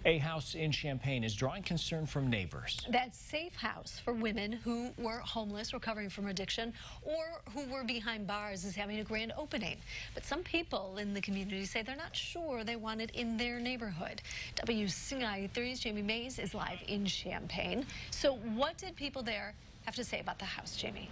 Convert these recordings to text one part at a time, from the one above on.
A house in Champaign is drawing concern from neighbors. That safe house for women who were homeless, recovering from addiction, or who were behind bars is having a grand opening. But some people in the community say they're not sure they want it in their neighborhood. WCIA 3's Jamie Mays is live in Champaign. So what did people there have to say about the house, Jamie?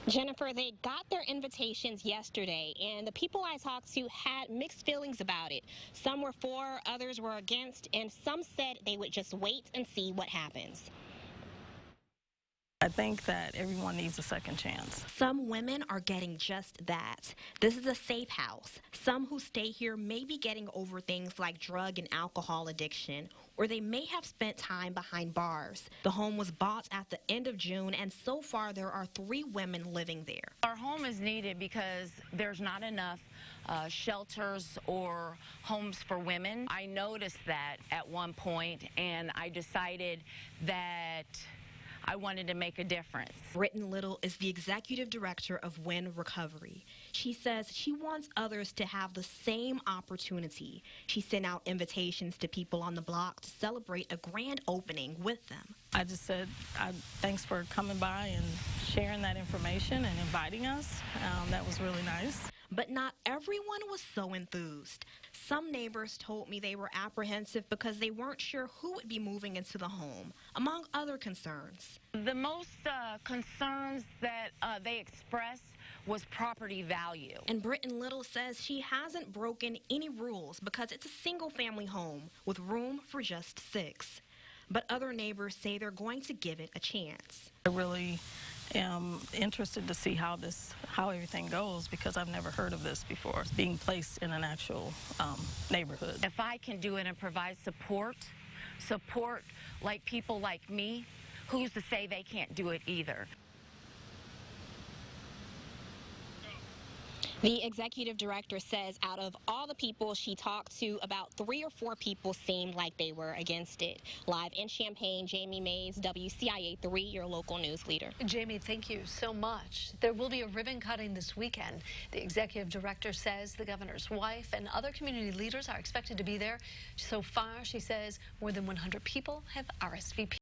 Jennifer, they got their invitations yesterday, and the people I talked to had mixed feelings about it. Some were for, others were against, and some said they would just wait and see what happens. I think that everyone needs a second chance. Some women are getting just that. This is a safe house. Some who stay here may be getting over things like drug and alcohol addiction, or they may have spent time behind bars. The home was bought at the end of June, and so far there are 3 women living there. Our home is needed because there's not enough shelters or homes for women. I noticed that at one point, and I decided that I wanted to make a difference. Britton Little is the executive director of WIN Recovery. She says she wants others to have the same opportunity. She sent out invitations to people on the block to celebrate a grand opening with them. I just said, thanks for coming by and sharing that information and inviting us. That was really nice. But not everyone was so enthused. Some neighbors told me they were apprehensive because they weren't sure who would be moving into the home, among other concerns. The most concerns that they expressed was property value. And Britton Little says she hasn't broken any rules because it's a single-family home with room for just 6. But other neighbors say they're going to give it a chance. I really am interested to see how everything goes because I've never heard of this before. It's being placed in an actual neighborhood. If I can do it and provide support like people like me, who's to say they can't do it either? The executive director says out of all the people she talked to, about 3 or 4 people seemed like they were against it. Live in Champaign, Jamie Mays, WCIA 3, your local news leader. Jamie, thank you so much. There will be a ribbon cutting this weekend. The executive director says the governor's wife and other community leaders are expected to be there. So far, she says more than 100 people have RSVP'd.